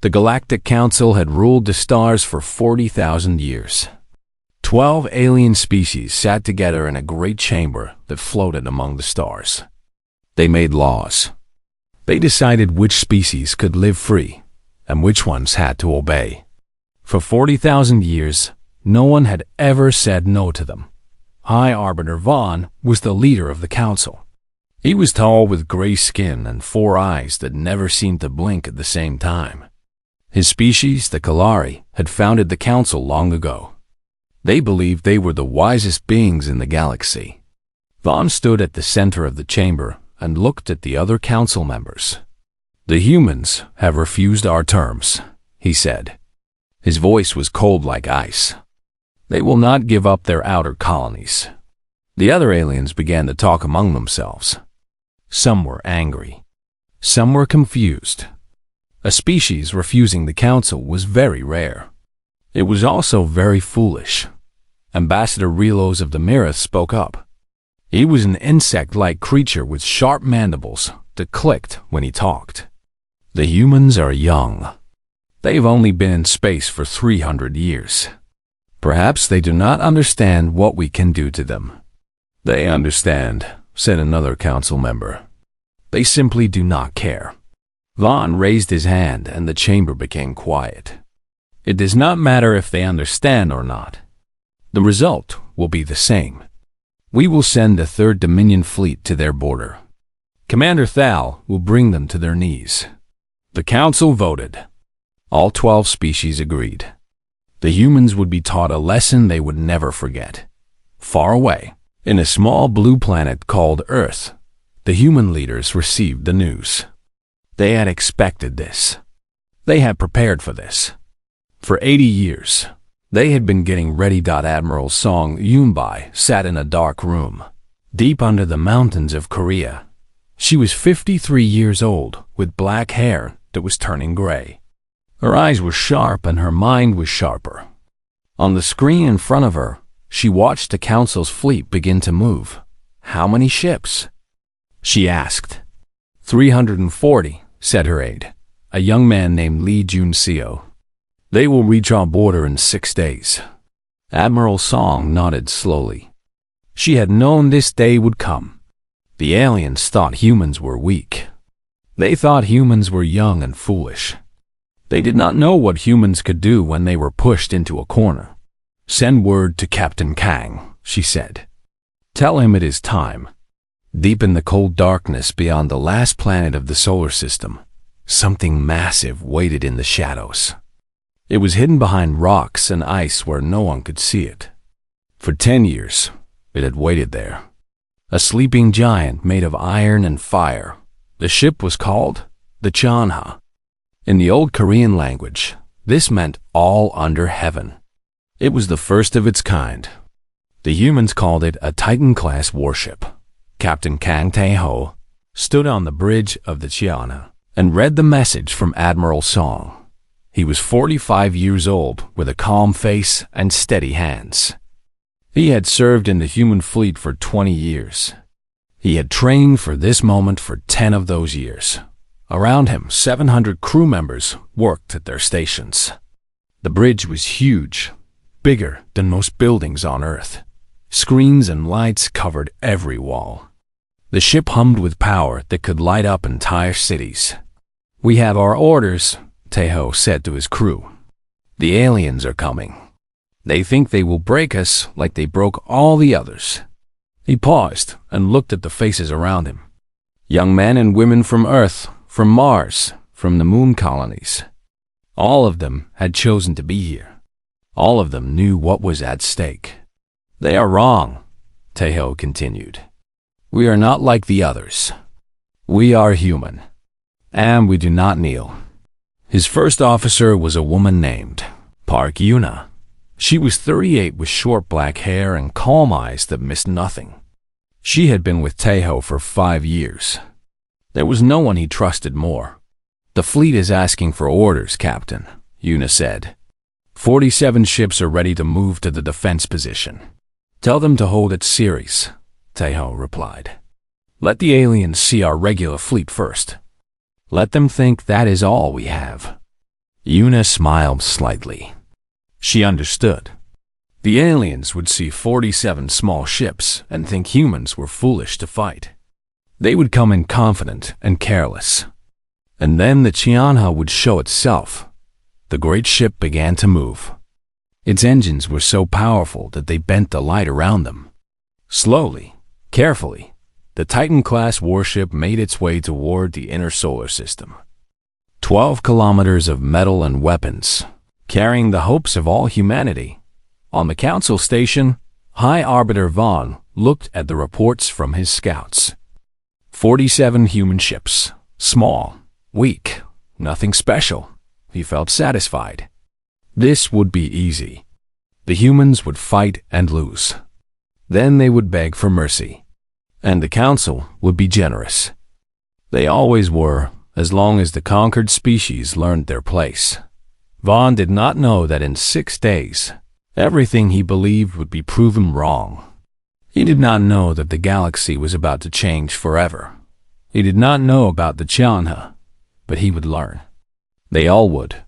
The Galactic Council had ruled the stars for 40,000 years. 12 alien species sat together in a great chamber that floated among the stars. They made laws. They decided which species could live free and which ones had to obey. For 40,000 years, no one had ever said no to them. High Arbiter Vaughn was the leader of the council. He was tall with gray skin and 4 eyes that never seemed to blink at the same time. His species, the Kalari, had founded the council long ago. They believed they were the wisest beings in the galaxy. Vaughn stood at the center of the chamber and looked at the other council members. "The humans have refused our terms," he said. His voice was cold like ice. "They will not give up their outer colonies." The other aliens began to talk among themselves. Some were angry. Some were confused. A species refusing the council was very rare. It was also very foolish. Ambassador Relos of the Mirith spoke up. He was an insect-like creature with sharp mandibles that clicked when he talked. "The humans are young. They've only been in space for 300 years. Perhaps they do not understand what we can do to them." "They understand," said another council member. "They simply do not care." Vaughn raised his hand and the chamber became quiet. "It does not matter if they understand or not. The result will be the same. We will send the Third Dominion fleet to their border. Commander Thal will bring them to their knees." The council voted. All 12 species agreed. The humans would be taught a lesson they would never forget. Far away, in a small blue planet called Earth, the human leaders received the news. They had expected this. They had prepared for this. For 80 years, they had been getting ready. Admiral Song Yunbai sat in a dark room, deep under the mountains of Korea. She was 53 years old, with black hair that was turning gray. Her eyes were sharp and her mind was sharper. On the screen in front of her, she watched the council's fleet begin to move. "How many ships?" she asked. 340, said her aide, a young man named Lee Jun-seo. "They will reach our border in 6 days." Admiral Song nodded slowly. She had known this day would come. The aliens thought humans were weak. They thought humans were young and foolish. They did not know what humans could do when they were pushed into a corner. "Send word to Captain Kang," she said. "Tell him it is time." Deep in the cold darkness beyond the last planet of the solar system, something massive waited in the shadows. It was hidden behind rocks and ice where no one could see it. For 10 years, it had waited there. A sleeping giant made of iron and fire. The ship was called the Chanha. In the old Korean language, this meant all under heaven. It was the first of its kind. The humans called it a Titan-class warship. Captain Kang Tae-ho stood on the bridge of the Chanha and read the message from Admiral Song. He was 45 years old with a calm face and steady hands. He had served in the human fleet for 20 years. He had trained for this moment for 10 of those years. Around him, 700 crew members worked at their stations. The bridge was huge, bigger than most buildings on Earth. Screens and lights covered every wall. The ship hummed with power that could light up entire cities. "We have our orders," Tae-ho said to his crew. "The aliens are coming. They think they will break us like they broke all the others." He paused and looked at the faces around him. Young men and women from Earth, from Mars, from the moon colonies. All of them had chosen to be here. All of them knew what was at stake. "They are wrong," Tae-ho continued. "We are not like the others. We are human, and we do not kneel." His first officer was a woman named Park Yuna. She was 38 with short black hair and calm eyes that missed nothing. She had been with Tae-ho for 5 years. There was no one he trusted more. "The fleet is asking for orders, Captain," Yuna said. 47 ships are ready to move to the defense position. "Tell them to hold its series," Tae-ho replied. "Let the aliens see our regular fleet first. Let them think that is all we have." Yuna smiled slightly. She understood. The aliens would see 47 small ships and think humans were foolish to fight. They would come in confident and careless. And then the Chanha would show itself. The great ship began to move. Its engines were so powerful that they bent the light around them. Slowly, carefully, the Titan-class warship made its way toward the inner solar system. 12 kilometers of metal and weapons, carrying the hopes of all humanity. On the council station, High Arbiter Vaughn looked at the reports from his scouts. 47 human ships, small, weak, nothing special. He felt satisfied. This would be easy. The humans would fight and lose. Then they would beg for mercy. And the council would be generous. They always were, as long as the conquered species learned their place. Vaughn did not know that in 6 days, everything he believed would be proven wrong. He did not know that the galaxy was about to change forever. He did not know about the Chanha, but he would learn. They all would.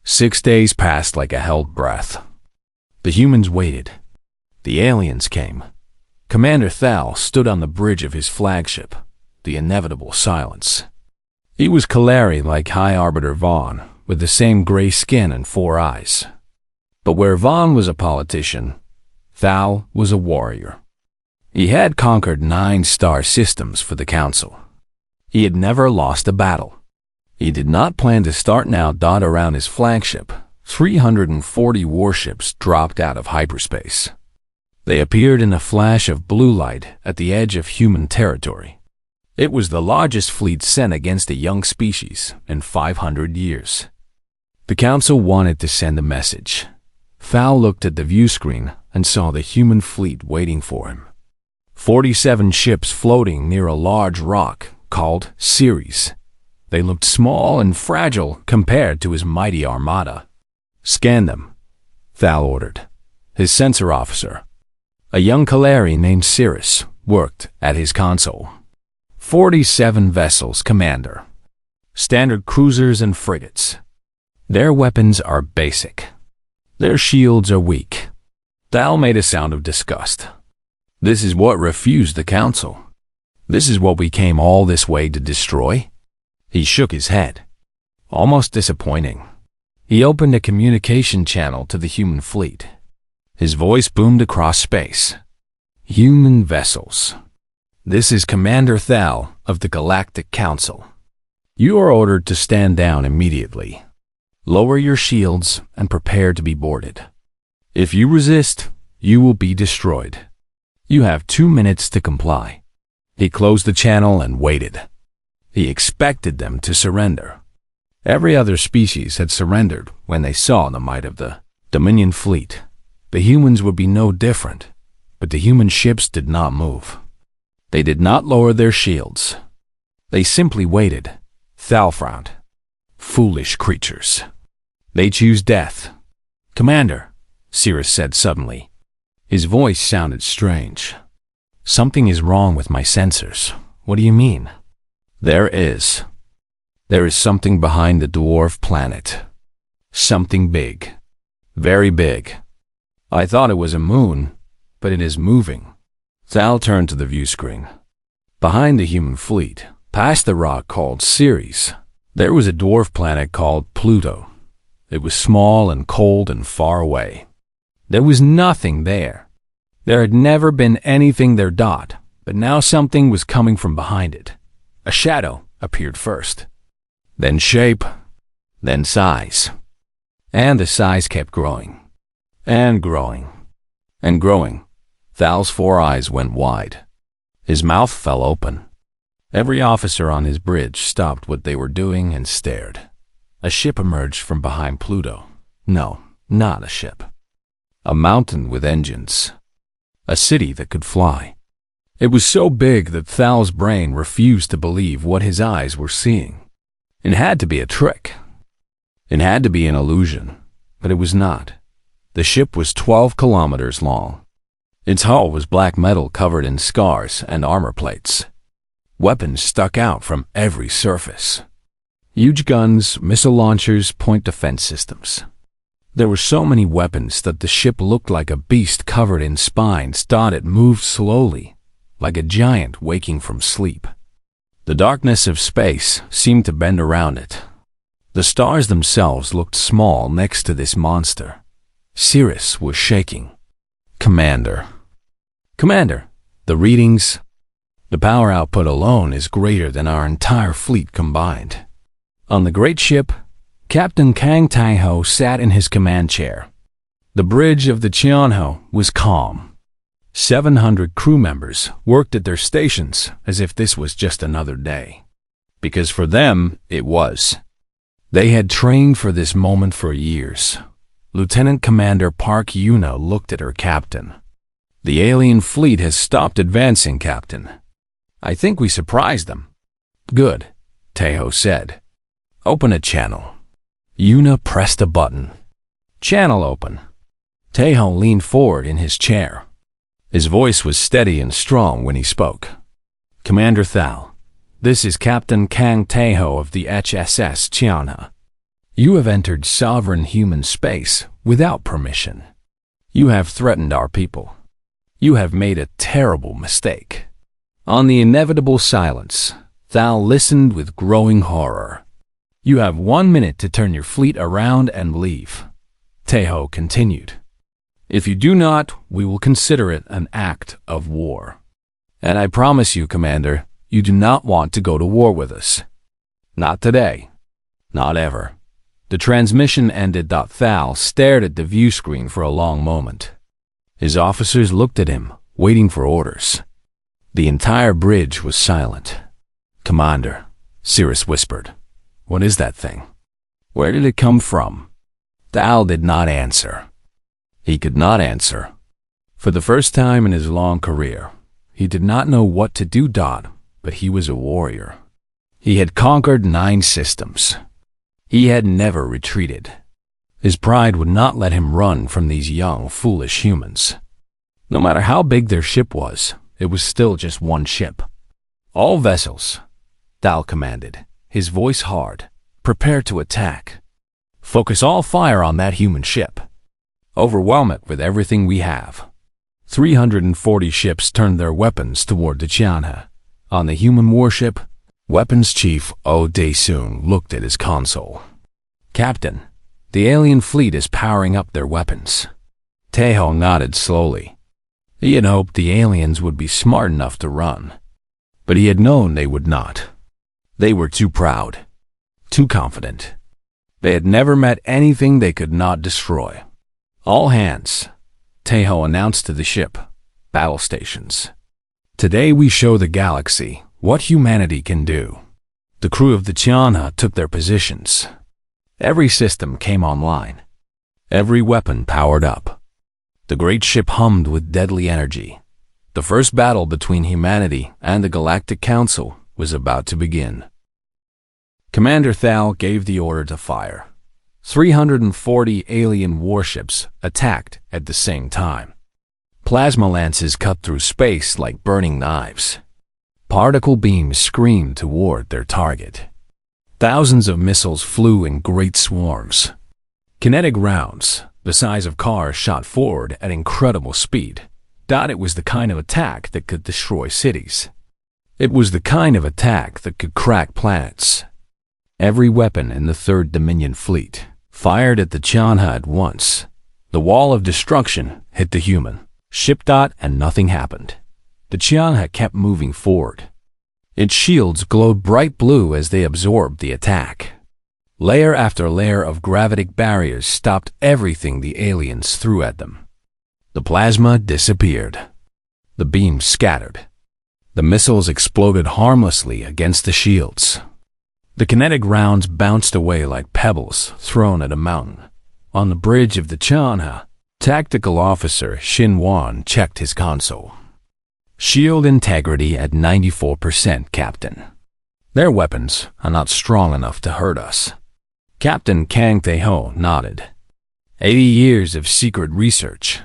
6 days passed like a held breath. The humans waited. The aliens came. Commander Thal stood on the bridge of his flagship, the inevitable silence. He was Kalari like High Arbiter Vaughn, with the same gray skin and 4 eyes. But where Vaughn was a politician, Thal was a warrior. He had conquered 9 star systems for the council. He had never lost a battle. He did not plan to start now. Around his flagship, 340 warships dropped out of hyperspace. They appeared in a flash of blue light at the edge of human territory. It was the largest fleet sent against a young species in 500 years. The council wanted to send a message. Thal looked at the view screen and saw the human fleet waiting for him. 47 ships floating near a large rock called Ceres. They looked small and fragile compared to his mighty armada. "Scan them," Thal ordered. His sensor officer, a young Kalari named Cirrus, worked at his console. 47 vessels, Commander. Standard cruisers and frigates. Their weapons are basic. Their shields are weak. Thal made a sound of disgust. This is what refused the council. This is what we came all this way to destroy? He shook his head. Almost disappointing. He opened a communication channel to the human fleet. His voice boomed across space. "Human vessels. This is Commander Thal of the Galactic Council. You are ordered to stand down immediately. Lower your shields and prepare to be boarded. If you resist, you will be destroyed. You have 2 minutes to comply." He closed the channel and waited. He expected them to surrender. Every other species had surrendered when they saw the might of the Dominion fleet. The humans would be no different, but the human ships did not move. They did not lower their shields. They simply waited. Thal frowned. Foolish creatures. They choose death. "Commander," Cirrus said suddenly. His voice sounded strange. "Something is wrong with my sensors." "What do you mean?" There is something behind the dwarf planet. Something big. Very big. I thought it was a moon, but it is moving." Thal turned to the view screen. Behind the human fleet, past the rock called Ceres, there was a dwarf planet called Pluto. It was small and cold and far away. There was nothing there. There had never been anything there. But now something was coming from behind it. A shadow appeared first. Then shape. Then size. And the size kept growing. And growing. And growing. Thal's 4 eyes went wide. His mouth fell open. Every officer on his bridge stopped what they were doing and stared. A ship emerged from behind Pluto. No, not a ship. A mountain with engines. A city that could fly. It was so big that Thal's brain refused to believe what his eyes were seeing. It had to be a trick. It had to be an illusion, but it was not. The ship was 12 kilometers long. Its hull was black metal covered in scars and armor plates. Weapons stuck out from every surface. Huge guns, missile launchers, point defense systems. There were so many weapons that the ship looked like a beast covered in spines. It moved slowly, like a giant waking from sleep. The darkness of space seemed to bend around it. The stars themselves looked small next to this monster. Cirrus was shaking. Commander. Commander, the readings. The power output alone is greater than our entire fleet combined. On the great ship, Captain Kang Tae-ho sat in his command chair. The bridge of the Chanha was calm. 700 crew members worked at their stations as if this was just another day. Because for them, it was. They had trained for this moment for years. Lieutenant Commander Park Yuna looked at her captain. The alien fleet has stopped advancing, Captain. I think we surprised them. Good, Tae-ho said. Open a channel. Yuna pressed a button. Channel open. Tae-ho leaned forward in his chair. His voice was steady and strong when he spoke. Commander Thal, this is Captain Kang Tae-ho of the HSS Chanha. You have entered sovereign human space without permission. You have threatened our people. You have made a terrible mistake. On the inevitable silence, Thal listened with growing horror. You have 1 minute to turn your fleet around and leave. Tae-ho continued. If you do not, we will consider it an act of war. And I promise you, Commander, you do not want to go to war with us. Not today. Not ever. The transmission ended. Thal stared at the view screen for a long moment. His officers looked at him, waiting for orders. The entire bridge was silent. Commander, Cirrus whispered. What is that thing? Where did it come from? Thal did not answer. He could not answer. For the first time in his long career, he did not know what to do. But he was a warrior. He had conquered 9 systems. He had never retreated. His pride would not let him run from these young, foolish humans. No matter how big their ship was, it was still just one ship. All vessels, Thal commanded, his voice hard. Prepare to attack. Focus all fire on that human ship. Overwhelm it with everything we have. 340 ships turned their weapons toward the Chanha. On the human warship, Weapons Chief Oh Dae-soon looked at his console. Captain, the alien fleet is powering up their weapons. Tae-ho nodded slowly. He had hoped the aliens would be smart enough to run. But he had known they would not. They were too proud. Too confident. They had never met anything they could not destroy. All hands, Tae-ho announced to the ship. Battle stations. Today we show the galaxy what humanity can do. The crew of the Chanha took their positions. Every system came online. Every weapon powered up. The great ship hummed with deadly energy. The first battle between humanity and the Galactic Council was about to begin. Commander Thal gave the order to fire. 340 alien warships attacked at the same time. Plasma lances cut through space like burning knives. Particle beams screamed toward their target. Thousands of missiles flew in great swarms. Kinetic rounds, the size of cars, shot forward at incredible speed. It was the kind of attack that could destroy cities. It was the kind of attack that could crack planets. Every weapon in the Third Dominion fleet fired at the Chanha at once. The wall of destruction hit the human ship. And nothing happened. The Chanha kept moving forward. Its shields glowed bright blue as they absorbed the attack. Layer after layer of gravitic barriers stopped everything the aliens threw at them. The plasma disappeared. The beams scattered. The missiles exploded harmlessly against the shields. The kinetic rounds bounced away like pebbles thrown at a mountain. On the bridge of the Chanha, Tactical Officer Shin Won checked his console. Shield integrity at 94%, Captain. Their weapons are not strong enough to hurt us. Captain Kang Tae-ho nodded. 80 years of secret research.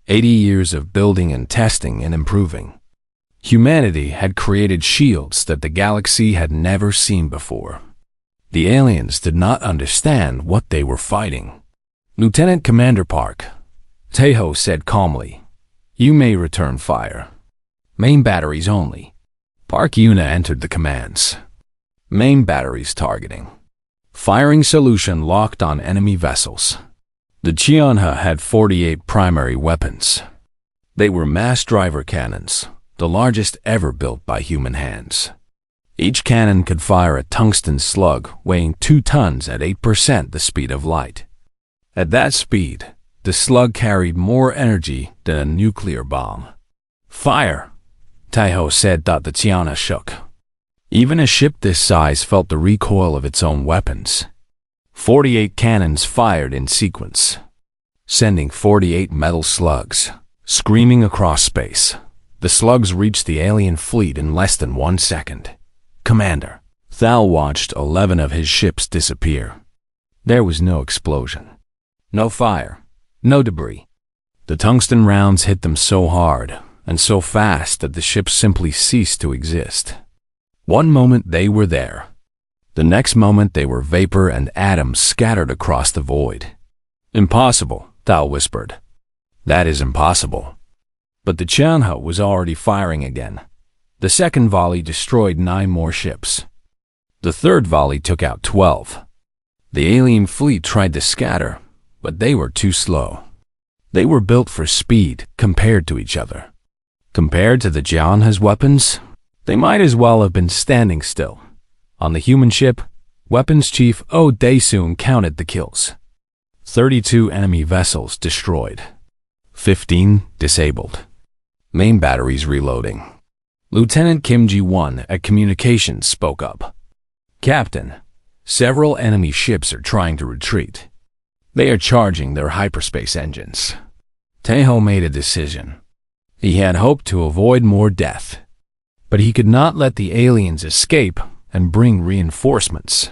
80 years of building and testing and improving. Humanity had created shields that the galaxy had never seen before. The aliens did not understand what they were fighting. "Lieutenant Commander Park," Taeho said calmly, "you may return fire. Main batteries only." Park Yuna entered the commands. Main batteries targeting. Firing solution locked on enemy vessels. The Chanha had 48 primary weapons. They were mass driver cannons, the largest ever built by human hands. Each cannon could fire a tungsten slug weighing 2 tons at 8% the speed of light. At that speed, the slug carried more energy than a nuclear bomb. "Fire!" Taeho said. The Chanha shook. Even a ship this size felt the recoil of its own weapons. 48 cannons fired in sequence, sending 48 metal slugs screaming across space. The slugs reached the alien fleet in less than 1 second. "Commander." Thal watched 11 of his ships disappear. There was no explosion, no fire, no debris. The tungsten rounds hit them so hard and so fast that the ships simply ceased to exist. One moment they were there. The next moment they were vapor and atoms scattered across the void. "Impossible," Thal whispered. "That is impossible." But the Chanha was already firing again. The second volley destroyed 9 more ships. The third volley took out 12. The alien fleet tried to scatter, but they were too slow. They were built for speed compared to each other. Compared to the Chanha's weapons, they might as well have been standing still. On the human ship, Weapons Chief Oh Dae-soon counted the kills. 32 enemy vessels destroyed. 15 disabled. Main batteries reloading. Lieutenant Kim Ji-won at Communications spoke up. "Captain, several enemy ships are trying to retreat. They are charging their hyperspace engines." Taeho made a decision. He had hoped to avoid more death, but he could not let the aliens escape and bring reinforcements.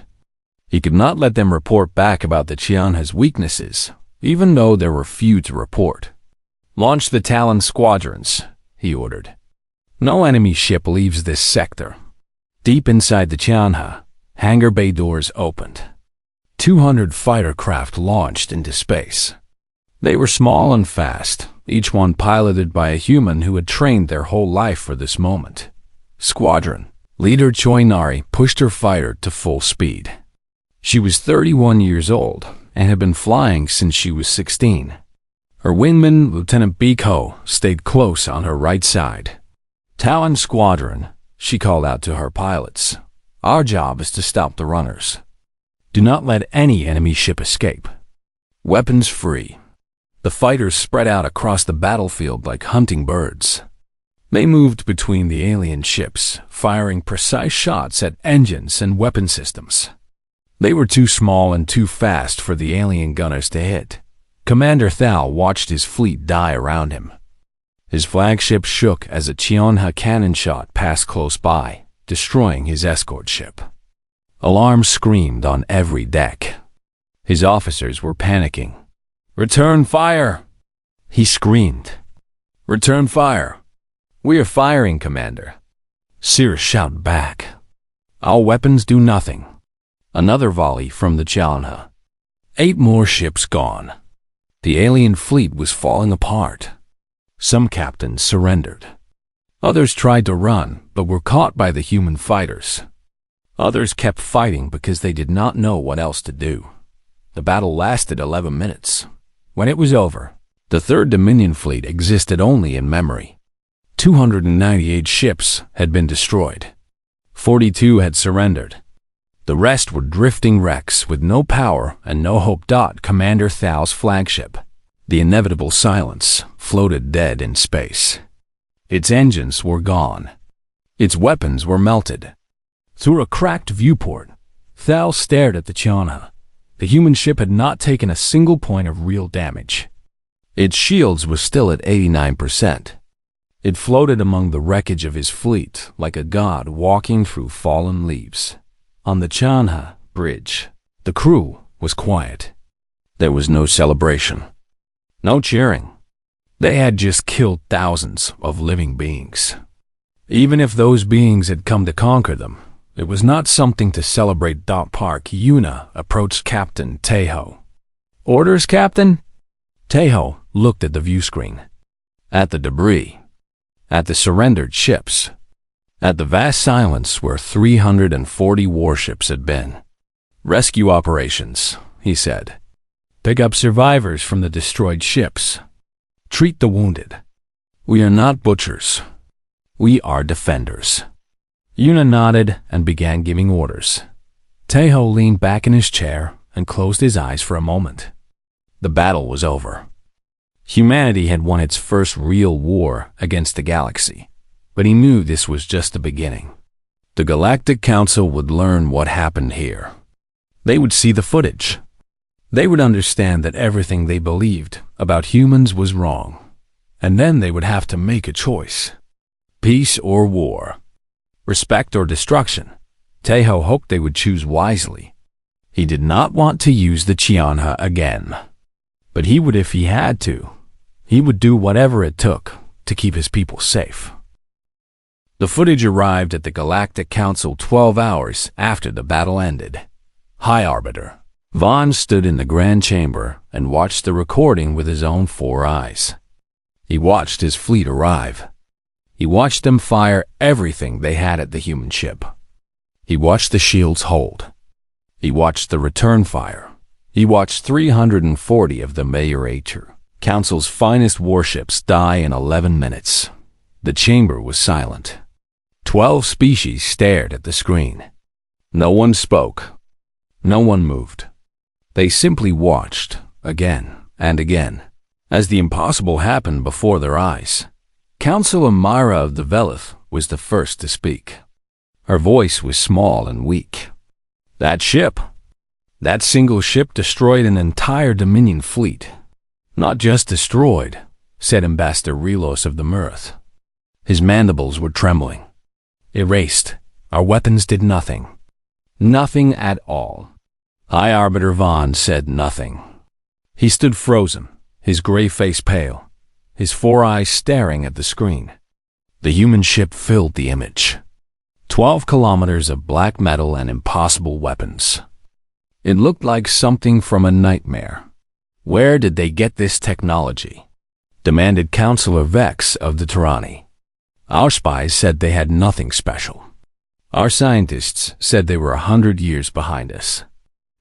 He could not let them report back about the Chanha's weaknesses, even though there were few to report. "Launch the Talon squadrons," he ordered. "No enemy ship leaves this sector." Deep inside the Chanha, hangar bay doors opened. 200 fighter craft launched into space. They were small and fast, each one piloted by a human who had trained their whole life for this moment. Squadron leader Choi Nari pushed her fighter to full speed. She was 31 years old and had been flying since she was 16. Her wingman, Lieutenant Biko, stayed close on her right side. "Talon Squadron," she called out to her pilots. "Our job is to stop the runners. Do not let any enemy ship escape. Weapons free." The fighters spread out across the battlefield like hunting birds. They moved between the alien ships, firing precise shots at engines and weapon systems. They were too small and too fast for the alien gunners to hit. Commander Thal watched his fleet die around him. His flagship shook as a Chanha cannon shot passed close by, destroying his escort ship. Alarms screamed on every deck. His officers were panicking. "Return fire!" he screamed. "Return fire! We are firing, Commander." Sears shouted back. "Our weapons do nothing." Another volley from the Chanha. 8 more ships gone. The alien fleet was falling apart. Some captains surrendered. Others tried to run, but were caught by the human fighters. Others kept fighting because they did not know what else to do. The battle lasted 11 minutes. When it was over, the Third Dominion fleet existed only in memory. 298 ships had been destroyed. 42 had surrendered. The rest were drifting wrecks with no power and no hope. Commander Thal's flagship, the Inevitable Silence, floated dead in space. Its engines were gone. Its weapons were melted. Through a cracked viewport, Thal stared at the Chanha. The human ship had not taken a single point of real damage. Its shields were still at 89%. It floated among the wreckage of his fleet like a god walking through fallen leaves. On the Chanha bridge, the crew was quiet. There was no celebration, no cheering. They had just killed thousands of living beings. Even if those beings had come to conquer them, It was not something to celebrate. Park Yuna approached Captain Tejo. "Orders, Captain?" Tejo looked at the view screen, at the debris, at the surrendered ships, at the vast silence where 340 warships had been. "Rescue operations," he said. "Pick up survivors from the destroyed ships. Treat the wounded. We are not butchers. We are defenders." Yuna nodded and began giving orders. Tejo leaned back in his chair and closed his eyes for a moment. The battle was over. Humanity had won its first real war against the galaxy, but he knew this was just the beginning. The Galactic Council would learn what happened here. They would see the footage. They would understand that everything they believed about humans was wrong, and then they would have to make a choice. Peace or war. Respect or destruction. Tejo hoped they would choose wisely. He did not want to use the Chanha again, but he would if he had to. He would do whatever it took to keep his people safe. The footage arrived at the Galactic Council 12 hours after the battle ended. High Arbiter Vaughn stood in the Grand Chamber and watched the recording with his own 4 eyes. He watched his fleet arrive. He watched them fire everything they had at the human ship. He watched the shields hold. He watched the return fire. He watched 340 of the Mayor Council's finest warships die in 11 minutes. The chamber was silent. 12 species stared at the screen. No one spoke. No one moved. They simply watched, again and again, as the impossible happened before their eyes. Councilor Myra of the Velith was the first to speak. Her voice was small and weak. "That single ship destroyed an entire Dominion fleet." "Not just destroyed," said Ambassador Relos of the Mirth. His mandibles were trembling. "Erased. Our weapons did nothing. Nothing at all." High Arbiter Vaughn said nothing. He stood frozen, his gray face pale, his 4 eyes staring at the screen. The human ship filled the image. 12 kilometers of black metal and impossible weapons. It looked like something from a nightmare. "Where did they get this technology?" demanded Councilor Vex of the Tyranny. "Our spies said they had nothing special. Our scientists said they were 100 years behind us."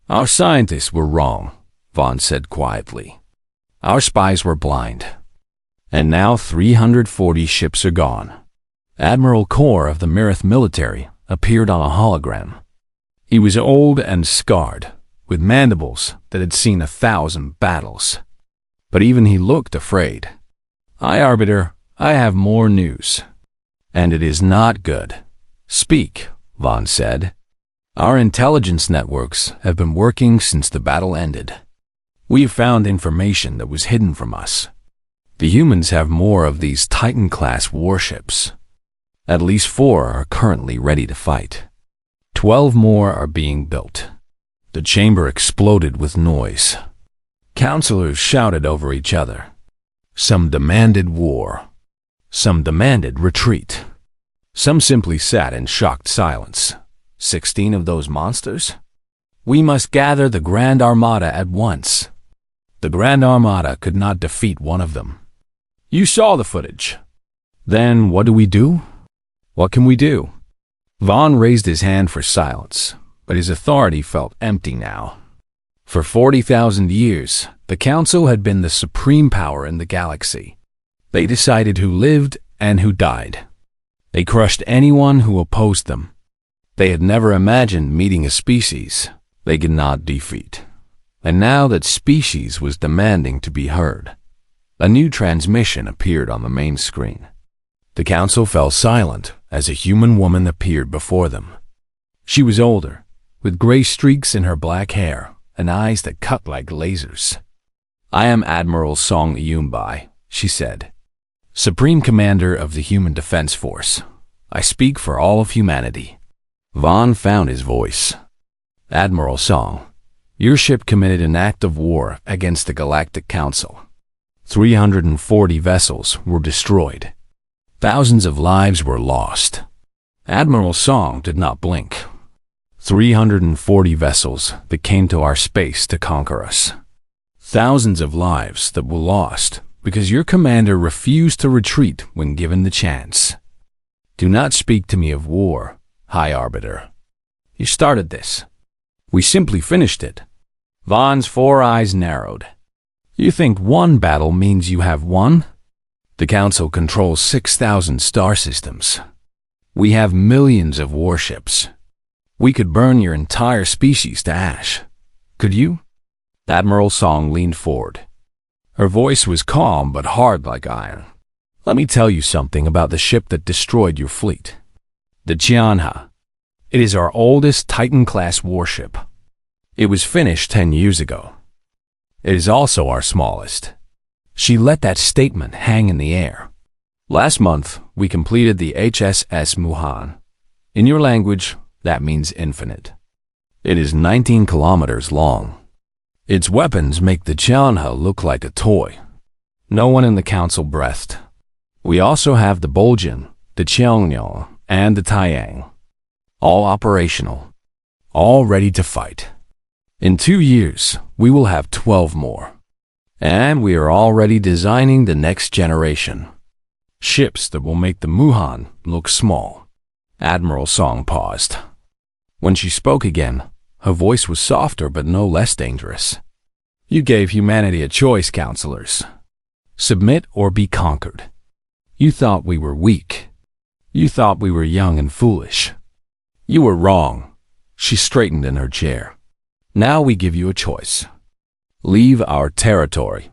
"Our scientists were wrong," Vaughn said quietly. "Our spies were blind. And now 340 ships are gone." Admiral Kor of the Mirith military appeared on a hologram. He was old and scarred, with mandibles that had seen 1,000 battles. But even he looked afraid. "High Arbiter, I have more news. And it is not good." "Speak," Vaughn said. "Our intelligence networks have been working since the battle ended. We have found information that was hidden from us. The humans have more of these Titan-class warships. At least 4 are currently ready to fight. 12 more are being built." The chamber exploded with noise. Councilors shouted over each other. Some demanded war. Some demanded retreat. Some simply sat in shocked silence. 16 of those monsters? "We must gather the Grand Armada at once." The Grand Armada could not defeat one of them. "You saw the footage. Then what do we do? What can we do?" Vaughn raised his hand for silence, but his authority felt empty now. For 40,000 years, the Council had been the supreme power in the galaxy. They decided who lived and who died. They crushed anyone who opposed them. They had never imagined meeting a species they could not defeat. And now that species was demanding to be heard, a new transmission appeared on the main screen. The Council fell silent as a human woman appeared before them. She was older, with gray streaks in her black hair and eyes that cut like lasers. "I am Admiral Song Yumbai," she said, "Supreme Commander of the Human Defense Force. I speak for all of humanity." Vaughn found his voice. "Admiral Song, your ship committed an act of war against the Galactic Council. 340 vessels were destroyed. Thousands of lives were lost. Admiral Song did not blink. 340 vessels that came to our space to conquer us. Thousands of lives that were lost because your commander refused to retreat when given the chance. Do not speak to me of war, High Arbiter. You started this. We simply finished it. Vaughn's 4 eyes narrowed. You think one battle means you have won? The Council controls 6,000 star systems. We have millions of warships. We could burn your entire species to ash. Could you? Admiral Song leaned forward. Her voice was calm but hard like iron. Let me tell you something about the ship that destroyed your fleet. The Chanha. It is our oldest Titan-class warship. It was finished 10 years ago. It is also our smallest. She let that statement hang in the air. Last month, we completed the HSS Muhan. In your language, that means infinite. It is 19 kilometers long. Its weapons make the Chanha look like a toy. No one in the council breathed. We also have the Boljan, the Cheongnyeong, and the Taiyang. All operational. All ready to fight. In 2 years, we will have 12 more. And we are already designing the next generation. Ships that will make the Muhan look small. Admiral Song paused. When she spoke again, her voice was softer but no less dangerous. You gave humanity a choice, counselors. Submit or be conquered. You thought we were weak. You thought we were young and foolish. You were wrong. She straightened in her chair. Now we give you a choice. Leave our territory.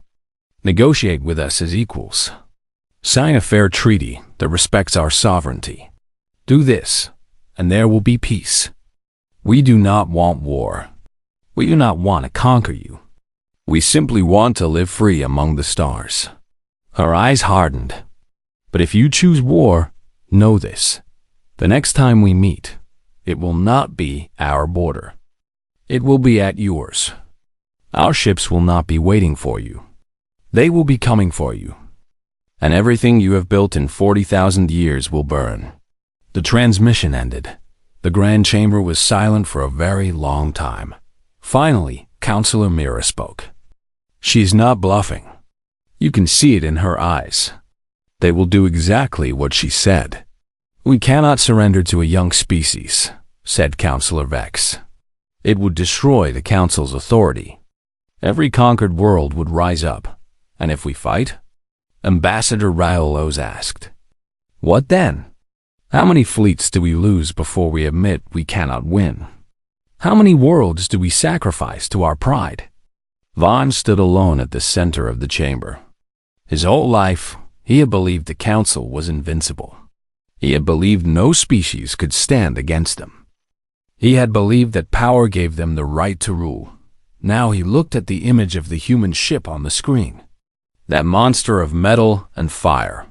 Negotiate with us as equals. Sign a fair treaty that respects our sovereignty. Do this, and there will be peace. We do not want war. We do not want to conquer you. We simply want to live free among the stars. Her eyes hardened. But if you choose war, know this. The next time we meet, it will not be our border. It will be at yours. Our ships will not be waiting for you. They will be coming for you. And everything you have built in 40,000 years will burn. The transmission ended. The Grand Chamber was silent for a very long time. Finally, Counselor Mira spoke. She is not bluffing. You can see it in her eyes. They will do exactly what she said. We cannot surrender to a young species, said Counselor Vex. It would destroy the Council's authority. Every conquered world would rise up. And if we fight? Ambassador Railos asked. What then? How many fleets do we lose before we admit we cannot win? How many worlds do we sacrifice to our pride? Vaughn stood alone at the center of the chamber. His whole life, he had believed the Council was invincible. He had believed no species could stand against them. He had believed that power gave them the right to rule. Now he looked at the image of the human ship on the screen. That monster of metal and fire.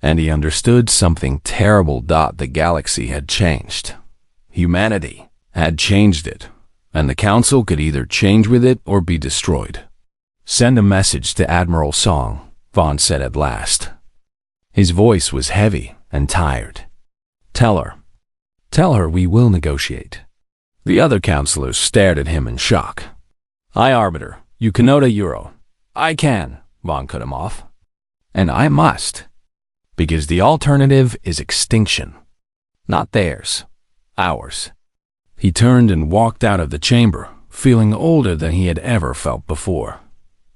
And he understood something terrible. The galaxy had changed. Humanity had changed it, and the Council could either change with it or be destroyed. Send a message to Admiral Song, Vaughn said at last. His voice was heavy and tired. Tell her we will negotiate. The other counselors stared at him in shock. I Arbiter, you cannot Euro. I can, Vaughn cut him off. And I must. Because the alternative is extinction. Not theirs. Ours. He turned and walked out of the chamber, feeling older than he had ever felt before.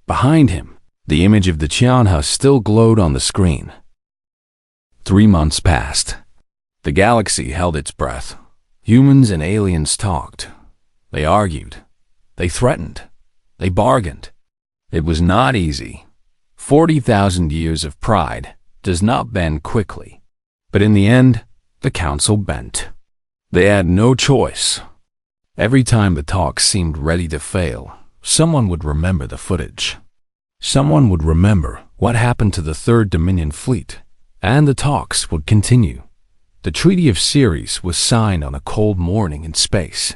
Behind him, the image of the Chanha still glowed on the screen. 3 months passed. The galaxy held its breath. Humans and aliens talked. They argued. They threatened. They bargained. It was not easy. 40,000 years of pride does not bend quickly. But in the end, the Council bent. They had no choice. Every time the talks seemed ready to fail, someone would remember the footage. Someone would remember what happened to the Third Dominion fleet, and the talks would continue. The Treaty of Ceres was signed on a cold morning in space.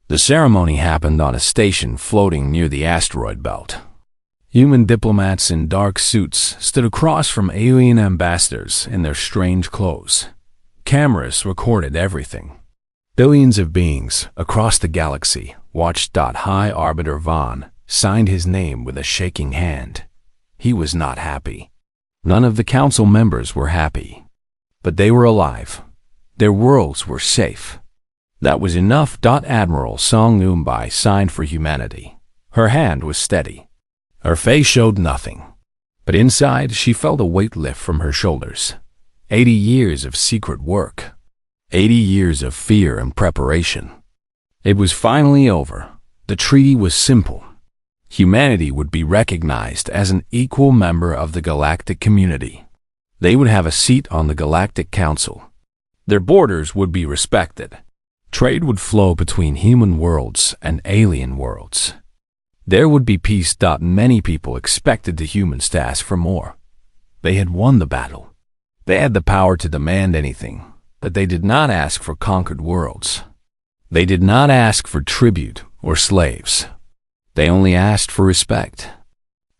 The ceremony happened on a station floating near the asteroid belt. Human diplomats in dark suits stood across from alien ambassadors in their strange clothes. Cameras recorded everything. Billions of beings across the galaxy watched. High Arbiter Vaughn signed his name with a shaking hand. He was not happy. None of the council members were happy. But they were alive. Their worlds were safe. That was enough. Admiral Song Umbai signed for humanity. Her hand was steady. Her face showed nothing. But inside, she felt a weight lift from her shoulders. 80 years of secret work. 80 years of fear and preparation. It was finally over. The treaty was simple. Humanity would be recognized as an equal member of the galactic community. They would have a seat on the Galactic Council. Their borders would be respected. Trade would flow between human worlds and alien worlds. There would be peace. Many people expected the humans to ask for more. They had won the battle. They had the power to demand anything, but they did not ask for conquered worlds. They did not ask for tribute or slaves. They only asked for respect.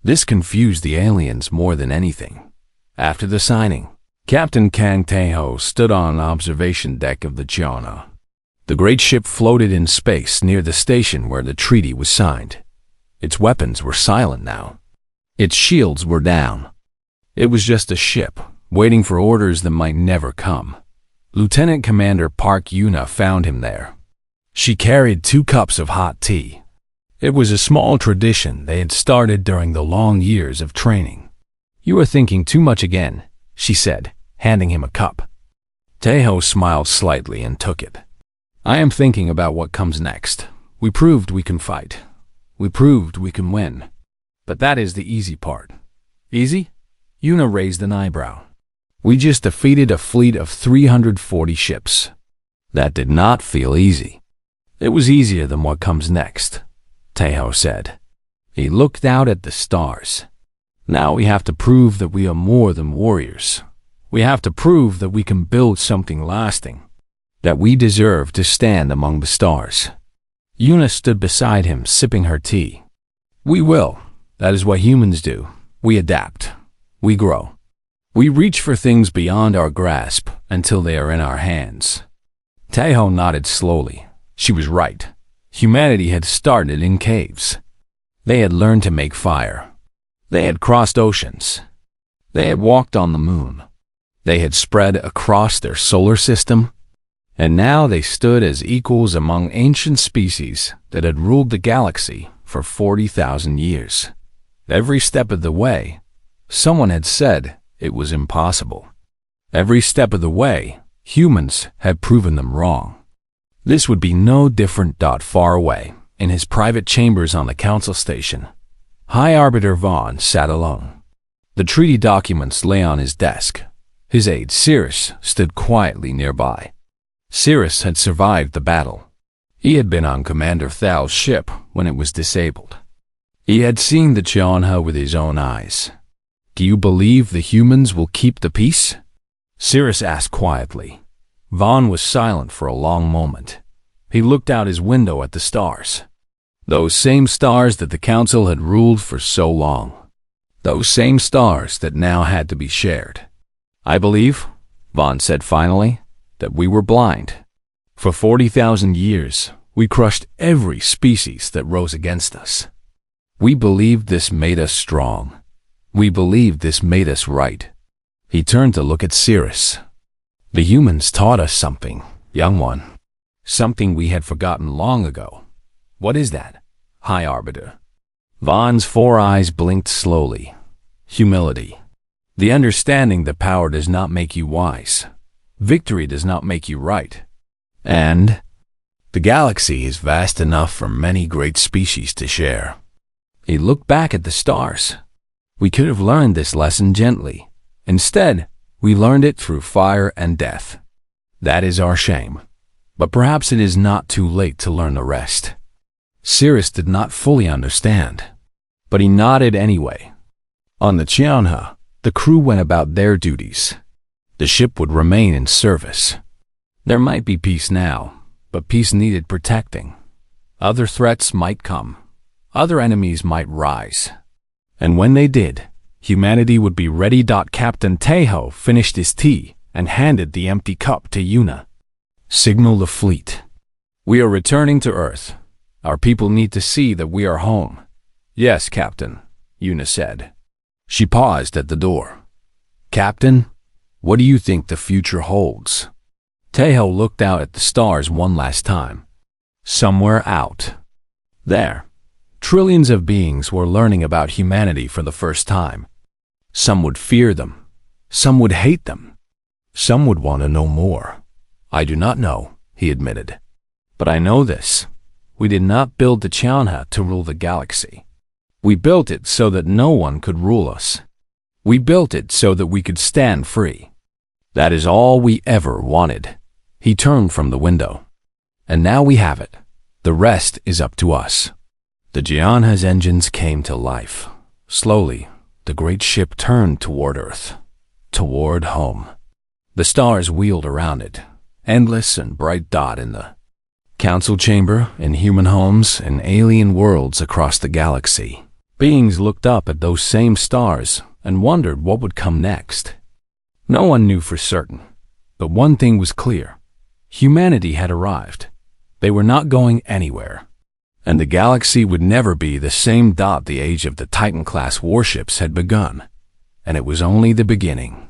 This confused the aliens more than anything. After the signing, Captain Kang Taeho stood on an observation deck of the Chanha. The great ship floated in space near the station where the treaty was signed. Its weapons were silent now. Its shields were down. It was just a ship, waiting for orders that might never come. Lieutenant Commander Park Yuna found him there. She carried 2 cups of hot tea. It was a small tradition they had started during the long years of training. "You are thinking too much again," she said, handing him a cup. Taeho smiled slightly and took it. "I am thinking about what comes next. We proved we can fight. We proved we can win. But that is the easy part." "Easy?" Yuna raised an eyebrow. "We just defeated a fleet of 340 ships. That did not feel easy." "It was easier than what comes next," Taeho said. He looked out at the stars. "Now we have to prove that we are more than warriors. We have to prove that we can build something lasting, that we deserve to stand among the stars." Yuna stood beside him, sipping her tea. "We will. That is what humans do. We adapt. We grow. We reach for things beyond our grasp until they are in our hands." Taeho nodded slowly. She was right. Humanity had started in caves. They had learned to make fire. They had crossed oceans. They had walked on the moon. They had spread across their solar system. And now they stood as equals among ancient species that had ruled the galaxy for 40,000 years. Every step of the way, someone had said it was impossible. Every step of the way, humans had proven them wrong. This would be no different. Far away, in his private chambers on the council station, High Arbiter Vaughn sat alone. The treaty documents lay on his desk. His aide, Cirrus, stood quietly nearby. Cirrus had survived the battle. He had been on Commander Thal's ship when it was disabled. He had seen the Chanha with his own eyes. "Do you believe the humans will keep the peace?" Cirrus asked quietly. Vaughn was silent for a long moment. He looked out his window at the stars. Those same stars that the council had ruled for so long. Those same stars that now had to be shared. "I believe," Vaughn said finally, "that we were blind. For 40,000 years, we crushed every species that rose against us. We believed this made us strong. We believed this made us right." He turned to look at Cirrus. "The humans taught us something, young one. Something we had forgotten long ago." "What is that, High Arbiter?" Vaughn's 4 eyes blinked slowly. "Humility. The understanding that power does not make you wise. Victory does not make you right. And the galaxy is vast enough for many great species to share." He looked back at the stars. "We could have learned this lesson gently. Instead, we learned it through fire and death. That is our shame. But perhaps it is not too late to learn the rest." Cirrus did not fully understand, but he nodded anyway. On the Chanha, the crew went about their duties. The ship would remain in service. There might be peace now, but peace needed protecting. Other threats might come. Other enemies might rise. And when they did, humanity would be ready. Captain Taeho finished his tea and handed the empty cup to Yuna. "Signal the fleet. We are returning to Earth. Our people need to see that we are home." "Yes, Captain," Yuna said. She paused at the door. "Captain, what do you think the future holds?" Tejo looked out at the stars one last time. Somewhere out there, trillions of beings were learning about humanity for the first time. Some would fear them. Some would hate them. Some would want to know more. "I do not know," he admitted. "But I know this. We did not build the Chanha to rule the galaxy. We built it so that no one could rule us. We built it so that we could stand free. That is all we ever wanted." He turned from the window. "And now we have it. The rest is up to us." The Chanha's engines came to life. Slowly, the great ship turned toward Earth, toward home. The stars wheeled around it, endless and bright dot in the council chamber, in human homes, in alien worlds across the galaxy. Beings looked up at those same stars and wondered what would come next. No one knew for certain, but one thing was clear. Humanity had arrived. They were not going anywhere. And the galaxy would never be the same. The age of the Titan-class warships had begun, and it was only the beginning.